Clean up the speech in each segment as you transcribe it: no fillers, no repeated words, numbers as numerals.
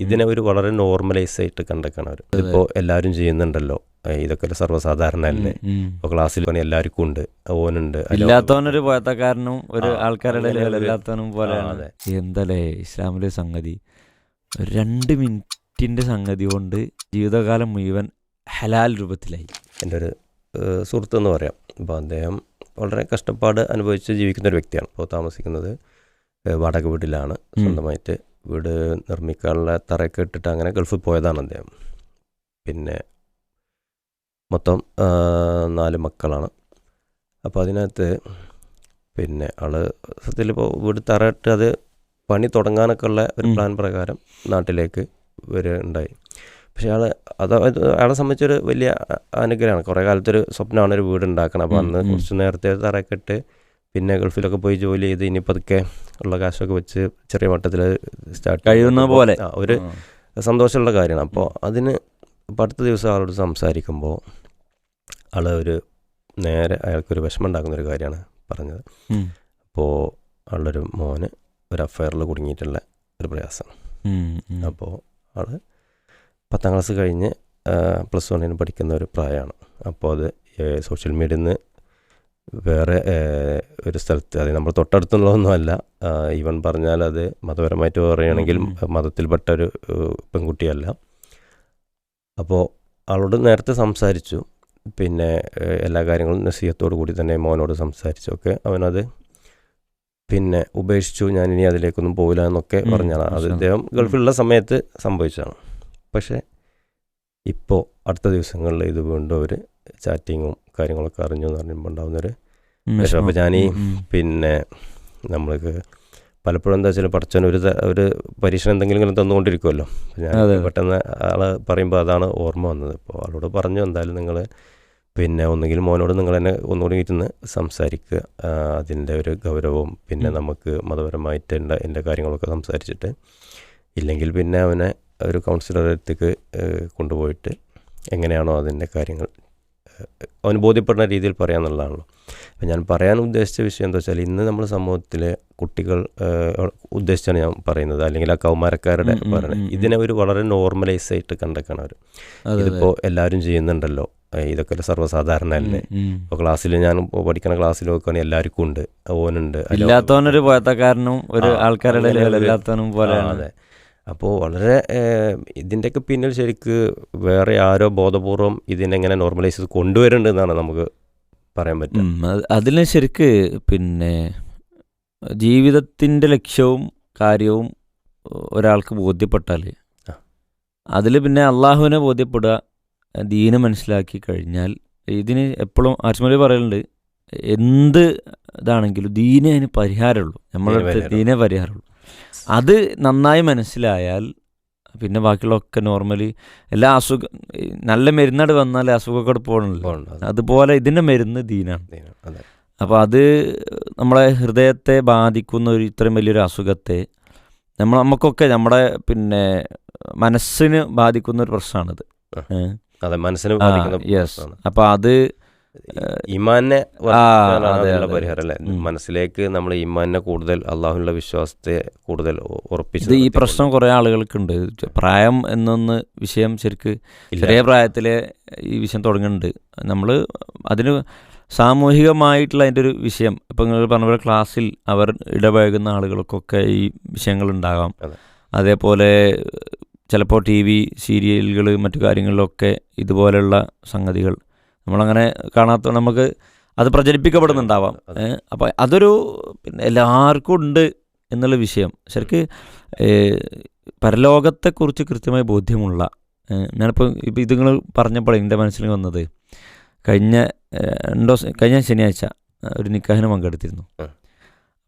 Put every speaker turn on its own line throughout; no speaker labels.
ഇതിനെ ഒരു വളരെ നോർമലൈസ് ആയിട്ട് കണ്ടേക്കാണ് അവർ. ഇതിപ്പോൾ എല്ലാവരും ചെയ്യുന്നുണ്ടല്ലോ, ഇതൊക്കെ സർവ്വസാധാരണ അല്ലേ. ഇപ്പോൾ ക്ലാസ്സിൽ പണി എല്ലാവർക്കും ഉണ്ട്, ഓനുണ്ട്,
ഇല്ലാത്തവനൊരു പോയത്തക്കാരനും ഒരു ആൾക്കാരുടെ എല്ലാത്തവനും പോലെയാണ്. എന്തല്ലേ ഇസ്ലാമിലെ സംഗതി, 2 മിനിറ്റിന്റെ സംഗതി കൊണ്ട് ജീവിതകാലം മുഴുവൻ ഹലാൽ രൂപത്തിലായി.
എൻ്റെ ഒരു സുഹൃത്ത് എന്ന് പറയാം. അപ്പോൾ അദ്ദേഹം വളരെ കഷ്ടപ്പാട് അനുഭവിച്ച് ജീവിക്കുന്ന ഒരു വ്യക്തിയാണ്. ഇപ്പോൾ താമസിക്കുന്നത് വാടക വീട്ടിലാണ്. സ്വന്തമായിട്ട് വീട് നിർമ്മിക്കാനുള്ള തറയൊക്കെ ഇട്ടിട്ട് അങ്ങനെ ഗൾഫിൽ പോയതാണ് അദ്ദേഹം. പിന്നെ മൊത്തം 4 മക്കളാണ്. അപ്പോൾ അതിനകത്ത് പിന്നെ ആള് സത്യത്തിൽ ഇപ്പോൾ വീട് തറയിട്ട് അത് പണി തുടങ്ങാനൊക്കെ ഉള്ള ഒരു പ്ലാൻ പ്രകാരം നാട്ടിലേക്ക് ഉണ്ടായി. പക്ഷേ അയാളെ സംബന്ധിച്ചൊരു വലിയ അനുഗ്രഹമാണ്. കുറേ കാലത്തൊരു സ്വപ്നമാണ് ഒരു വീട് ഉണ്ടാക്കണം. അപ്പോൾ അന്ന് കുറച്ച് നേരത്തെ തറയൊക്കെ ഇട്ട് പിന്നെ ഗൾഫിലൊക്കെ പോയി ജോലി ചെയ്ത് ഇനി പതുക്കെ ഉള്ള കാശൊക്കെ വെച്ച് ചെറിയ മട്ടത്തിൽ സ്റ്റാർട്ട്
കഴിയുന്ന പോലെ
ഒരു സന്തോഷമുള്ള കാര്യമാണ്. അപ്പോൾ അതിന് ഇപ്പോൾ അടുത്ത ദിവസം ആളോട് സംസാരിക്കുമ്പോൾ ഒരു നേരെ അയാൾക്കൊരു വിഷമം ഉണ്ടാക്കുന്നൊരു കാര്യമാണ് പറഞ്ഞത്. അപ്പോൾ ആളൊരു മോന് ഒരു അഫയറിൽ കുടുങ്ങിയിട്ടുള്ള ഒരു പ്രയാസമാണ്. അപ്പോൾ ആൾ 10ാം ക്ലാസ് കഴിഞ്ഞ് +1 പഠിക്കുന്ന ഒരു പ്രായമാണ്. അപ്പോൾ അത് സോഷ്യൽ മീഡിയയിൽ നിന്ന് വേറെ ഒരു സ്ഥലത്ത്, അത് നമ്മൾ തൊട്ടടുത്തുള്ളതൊന്നുമല്ല, ഈവൻ പറഞ്ഞാൽ അത് മതപരമായിട്ട് പറയുകയാണെങ്കിൽ മതത്തിൽപ്പെട്ട ഒരു പെൺകുട്ടിയല്ല. അപ്പോൾ ആളോട് നേരത്തെ സംസാരിച്ചു. പിന്നെ എല്ലാ കാര്യങ്ങളും നസീഹത്തോടു കൂടി തന്നെ മോനോട് സംസാരിച്ചൊക്കെ അവനത് പിന്നെ ഉപേക്ഷിച്ചു. ഞാനിനി അതിലേക്കൊന്നും പോകില്ല എന്നൊക്കെ പറഞ്ഞാണ്. അത് അദ്ദേഹം ഗൾഫിലുള്ള സമയത്ത് സംഭവിച്ചതാണ്. പക്ഷേ ഇപ്പോൾ അടുത്ത ദിവസങ്ങളിൽ ഇത് വീണ്ടും ഒരു ചാറ്റിങ്ങും കാര്യങ്ങളൊക്കെ അറിഞ്ഞു എന്ന് പറയുമ്പോൾ ഉണ്ടാകുന്നൊരു വിഷമം. അപ്പോൾ ഞാനീ പിന്നെ നമ്മൾക്ക് പലപ്പോഴും എന്താ വെച്ചാൽ പഠിച്ചാൽ ഒരു പരീക്ഷണം എന്തെങ്കിലും തന്നുകൊണ്ടിരിക്കുമല്ലോ. ഞാൻ പെട്ടെന്ന് ആൾ പറയുമ്പോൾ അതാണ് ഓർമ്മ വന്നത്. അപ്പോൾ ആളോട് പറഞ്ഞു, എന്തായാലും നിങ്ങൾ പിന്നെ ഒന്നുകിൽ മോനോട് നിങ്ങൾ തന്നെ ഒന്നുകൂടി ഇരുന്ന് സംസാരിക്കുക, അതിൻ്റെ ഒരു ഗൗരവവും പിന്നെ നമുക്ക് മതപരമായിട്ട് എൻ്റെ കാര്യങ്ങളൊക്കെ സംസാരിച്ചിട്ട്, ഇല്ലെങ്കിൽ പിന്നെ അവനെ ഒരു കൗൺസിലറുടെ അടുത്തേക്ക് കൊണ്ടുപോയിട്ട് എങ്ങനെയാണോ അതിൻ്റെ കാര്യങ്ങൾ അവന് ബോധ്യപ്പെടുന്ന രീതിയിൽ പറയാമെന്നുള്ളതാണല്ലോ. അപ്പം ഞാൻ പറയാൻ ഉദ്ദേശിച്ച വിഷയം എന്താ വെച്ചാൽ, ഇന്ന് നമ്മുടെ സമൂഹത്തിലെ കുട്ടികൾ ഉദ്ദേശിച്ചാണ് ഞാൻ പറയുന്നത്, അല്ലെങ്കിൽ ആ കൗമാരക്കാരുടെ പറയുന്നത്, ഇതിനെ ഒരു വളരെ നോർമലൈസ് ആയിട്ട് കണ്ടേക്കാണ് അവർ. ഇതിപ്പോൾ എല്ലാവരും ചെയ്യുന്നുണ്ടല്ലോ, ഇതൊക്കെ സർവ്വസാധാരണ അല്ലേ. ഇപ്പോൾ ക്ലാസ്സിൽ ഞാൻ പഠിക്കുന്ന ക്ലാസ്സിൽ നോക്കുകയാണെങ്കിൽ എല്ലാവർക്കും ഉണ്ട്, ഓനുണ്ട്,
ഇല്ലാത്തവനൊരു പോയത്തക്കാരനും ഒരു ആൾക്കാരുടെ എല്ലാത്തവനും പോലെയാണ്.
അതെ. അപ്പോൾ വളരെ ഇതിൻ്റെയൊക്കെ പിന്നിൽ ശരിക്ക് വേറെ ആരോ ബോധപൂർവം ഇതിനെങ്ങനെ നോർമലൈസ് ചെയ്ത് കൊണ്ടുവരുന്നുണ്ടെന്നാണ് നമുക്ക് പറയാൻ പറ്റും.
അതിന് ശരിക്ക് പിന്നെ ജീവിതത്തിൻ്റെ ലക്ഷ്യവും കാര്യവും ഒരാൾക്ക് ബോധ്യപ്പെട്ടാൽ അതിൽ പിന്നെ അള്ളാഹുവിനെ ബോധ്യപ്പെടുക, ദീന് മനസ്സിലാക്കി കഴിഞ്ഞാൽ, ഇതിന് എപ്പോഴും ആർച്ചുമലി പറയലുണ്ട്, എന്ത് ഇതാണെങ്കിലും ദീനേ അതിന് പരിഹാരമുള്ളൂ, നമ്മളടുത്ത് ദീനേ പരിഹാരമുള്ളൂ. അത് നന്നായി മനസ്സിലായാൽ പിന്നെ ബാക്കിയുള്ളതൊക്കെ നോർമലി എല്ലാ നല്ല മരുന്നാട് വന്നാൽ അസുഖമൊക്കെ പോകണമല്ലോ, അതുപോലെ ഇതിൻ്റെ മരുന്ന് ദീനാണ്. അപ്പോൾ അത് നമ്മളെ ഹൃദയത്തെ ബാധിക്കുന്ന ഇത്രയും വലിയൊരു അസുഖത്തെ നമുക്കൊക്കെ നമ്മുടെ പിന്നെ മനസ്സിന് ബാധിക്കുന്ന ഒരു പ്രശ്നമാണിത്. യെസ്. അപ്പോൾ അത്
ഈമാനെ പരിഹാരം അല്ലേ, മനസ്സിലേക്ക് നമ്മൾ ഈമാനെ കൂടുതൽ, അള്ളാഹുവിനുള്ള വിശ്വാസത്തെ കൂടുതൽ ഉറപ്പിച്ചത്.
ഈ പ്രശ്നം കുറേ ആളുകൾക്കുണ്ട്. പ്രായം എന്നൊന്ന് വിഷയം ശരിക്ക് ചെറിയ പ്രായത്തിലെ ഈ വിഷയം തുടങ്ങുന്നുണ്ട്. നമ്മൾ അതിന് സാമൂഹികമായിട്ടുള്ള അതിൻ്റെ ഒരു വിഷയം, ഇപ്പം നിങ്ങൾ പറഞ്ഞ പോലെ ക്ലാസ്സിൽ അവർ ഇടപഴകുന്ന ആളുകൾക്കൊക്കെ ഈ വിഷയങ്ങളുണ്ടാകാം. അതേപോലെ ചിലപ്പോൾ TV സീരിയലുകൾ മറ്റു കാര്യങ്ങളിലൊക്കെ ഇതുപോലെയുള്ള സംഗതികൾ നമ്മളങ്ങനെ കാണാത്ത, നമുക്ക് അത് പ്രചരിപ്പിക്കപ്പെടുന്നുണ്ടാവാം. അപ്പോൾ അതൊരു പിന്നെ എല്ലാവർക്കും ഉണ്ട് എന്നുള്ള വിഷയം. ശരിക്ക് പരലോകത്തെക്കുറിച്ച് കൃത്യമായി ബോധ്യമുള്ള, ഞാനിപ്പോൾ ഇത് നിങ്ങൾ പറഞ്ഞപ്പോൾ എൻ്റെ മനസ്സിൽ വന്നത്, കഴിഞ്ഞ ശനിയാഴ്ച ഒരു നിക്കാഹിന് പങ്കെടുത്തിരുന്നു.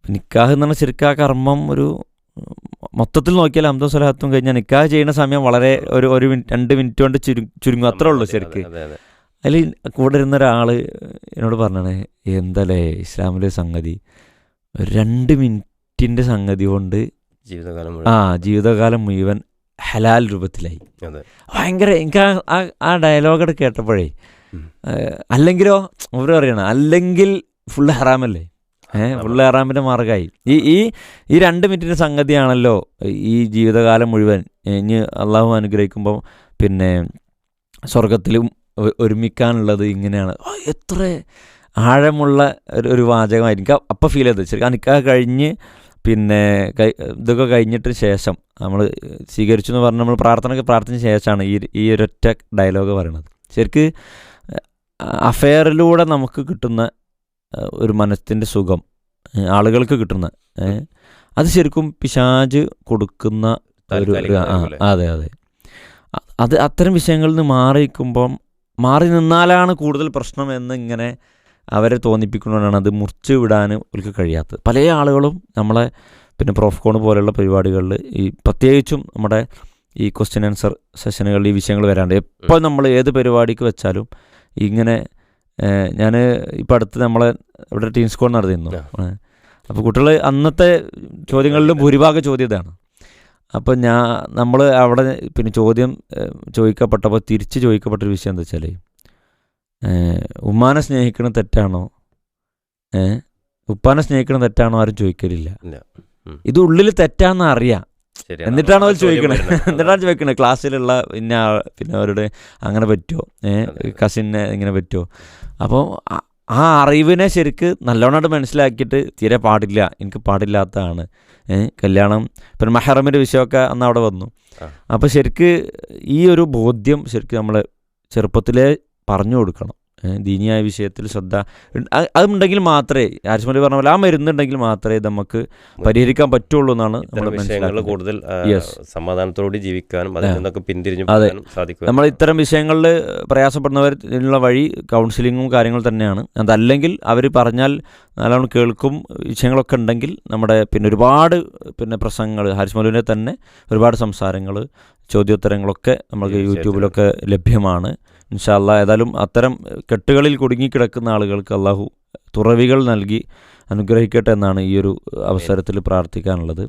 നിക്കാഹ് എന്ന് പറഞ്ഞാൽ ശരിക്കും ആ കർമ്മം ഒരു മൊത്തത്തിൽ നോക്കിയാൽ അംദും സ്വലാത്തും കഴിഞ്ഞാൽ നിക്കാഹ് ചെയ്യുന്ന സമയം വളരെ ഒരു 2 മിനിറ്റ് കൊണ്ട് ചുരുങ്ങും, അത്രേ ഉള്ളൂ ശരിക്ക്. അതിൽ കൂടെ ഇരുന്ന ഒരാൾ എന്നോട് പറഞ്ഞാണ്, എന്തല്ലേ ഇസ്ലാമിലെ സംഗതി, 2 മിനിറ്റിൻ്റെ സംഗതി കൊണ്ട് ജീവിതകാലം മുഴുവൻ ഹലാൽ രൂപത്തിലായി. ഭയങ്കര എനിക്ക് ആ ഡയലോഗൊക്കെ കേട്ടപ്പോഴേ, അല്ലെങ്കിലോ അവർ പറയണം, അല്ലെങ്കിൽ ഫുള്ള് ഹറാമല്ലേ, ഫുള്ള് ഹറാമിൻ്റെ മാർഗ്ഗമായി. ഈ ഈ ഈ 2 മിനിറ്റിൻ്റെ സംഗതിയാണല്ലോ ഈ ജീവിതകാലം മുഴുവൻ. ഇനി അള്ളാഹു അനുഗ്രഹിക്കുമ്പോൾ പിന്നെ സ്വർഗത്തിലും ഒരുമിക്കാനുള്ളത് ഇങ്ങനെയാണ്. എത്ര ആഴമുള്ള ഒരു വാചകമായിരിക്കും അപ്പം ഫീൽ ചെയ്തത്. ശരിക്കും നിക്കാഹ് കഴിഞ്ഞ് പിന്നെ ഇതൊക്കെ കഴിഞ്ഞിട്ട് ശേഷം നമ്മൾ സ്വീകരിച്ചു എന്ന് പറഞ്ഞ് നമ്മൾ പ്രാർത്ഥിച്ച ശേഷമാണ് ഈ ഒരൊറ്റ ഡയലോഗ് പറയണത്. ശരിക്ക് അഫെയറിലൂടെ നമുക്ക് കിട്ടുന്ന ഒരു മനസ്സിൻ്റെ സുഖം, ആളുകൾക്ക് കിട്ടുന്ന അത് ശരിക്കും പിശാച് കൊടുക്കുന്ന ഒരു അതെ അതെ അത് അത്തരം വിഷയങ്ങളിൽ നിന്ന് മാറി നിന്നാലാണ് കൂടുതൽ പ്രശ്നം എന്ന് ഇങ്ങനെ അവരെ തോന്നിപ്പിക്കുന്നതുകൊണ്ടാണ് അത് മുറിച്ച് വിടാൻ അവർക്ക് കഴിയാത്തത്. പല ആളുകളും നമ്മളെ പിന്നെ പ്രോഫ്കോൺ പോലെയുള്ള പരിപാടികളിൽ ഈ പ്രത്യേകിച്ചും നമ്മുടെ ഈ ക്വസ്റ്റ്യൻ ആൻസർ സെഷനുകളിൽ ഈ വിഷയങ്ങൾ വരാണ്ട് എപ്പോൾ നമ്മൾ ഏത് പരിപാടിക്ക് വെച്ചാലും ഇങ്ങനെ ഞാൻ ഇപ്പം അടുത്ത് നമ്മളെ ഇവിടെ ടീം സ്കോഡ് നടത്തിയിരുന്നു. അപ്പോൾ കുട്ടികൾ അന്നത്തെ ചോദ്യങ്ങളിലും ഭൂരിഭാഗം ചോദ്യം ഇതാണ്. അപ്പോൾ നമ്മൾ അവിടെ പിന്നെ ചോദ്യം ചോദിക്കപ്പെട്ടപ്പോൾ തിരിച്ച് ചോദിക്കപ്പെട്ടൊരു വിഷയം എന്താ വെച്ചാൽ ഉമ്മാനെ സ്നേഹിക്കണം തെറ്റാണോ, ഉപ്പാനെ സ്നേഹിക്കണം തെറ്റാണോ ആരും ചോദിക്കലില്ല. ഇത് ഉള്ളിൽ തെറ്റാന്ന് അറിയാം, എന്നിട്ടാണോ അവർ ചോദിക്കണത്? എന്നിട്ടാണ് ചോദിക്കണത് ക്ലാസ്സിലുള്ള പിന്നെ അവരുടെ അങ്ങനെ പറ്റുമോ, കസിനെ ഇങ്ങനെ പറ്റുമോ? അപ്പോൾ ആ അറിവിനെ ശരിക്ക് നല്ലോണമായിട്ട് മനസ്സിലാക്കിയിട്ട് തീരെ പാടില്ല, എനിക്ക് പാടില്ലാത്തതാണ് കല്യാണം. പിന്നെ മെഹറമിൻ്റെ വിഷയമൊക്കെ അന്ന് അവിടെ വന്നു. അപ്പോൾ ശരിക്ക് ഈ ഒരു ബോധ്യം ശരിക്കും നമ്മൾ ചെറുപ്പത്തിലേ പറഞ്ഞു കൊടുക്കണം. ദീനിയായ വിഷയത്തിൽ ശ്രദ്ധ അതുണ്ടെങ്കിൽ മാത്രമേ ആരിസ്മലി പറഞ്ഞ പോലെ ആ മരുന്നുണ്ടെങ്കിൽ മാത്രമേ നമുക്ക് പരിഹരിക്കാൻ പറ്റുള്ളൂ എന്നാണ് നമ്മൾ
കൂടുതൽ സമാധാനത്തോടെ ജീവിക്കാനും അതിൽ നിന്നൊക്കെ പിന്തിരിഞ്ഞു സാധിക്കും.
നമ്മൾ ഇത്തരം വിഷയങ്ങളിൽ പ്രയാസപ്പെടുന്നവരിലുള്ള വഴി കൗൺസിലിങ്ങും കാര്യങ്ങൾ തന്നെയാണ്. അതല്ലെങ്കിൽ അവർ പറഞ്ഞാൽ നല്ലോണം കേൾക്കും വിഷയങ്ങളൊക്കെ ഉണ്ടെങ്കിൽ നമ്മുടെ പിന്നെ ഒരുപാട് പിന്നെ പ്രസംഗങ്ങൾ ഹാരിസ് തന്നെ ഒരുപാട് സംസാരങ്ങൾ ചോദ്യോത്തരങ്ങളൊക്കെ നമുക്ക് യൂട്യൂബിലൊക്കെ ലഭ്യമാണ്. ഇൻഷാ അല്ലാഹ് ഏതായാലും അത്തരം കെട്ടുകളിൽ കുടുങ്ങിക്കിടക്കുന്ന ആളുകൾക്ക് അള്ളാഹു തുറവികൾ നൽകി അനുഗ്രഹിക്കട്ടെ എന്നാണ് ഈ ഒരു അവസരത്തിൽ പ്രാർത്ഥിക്കാനുള്ളത്.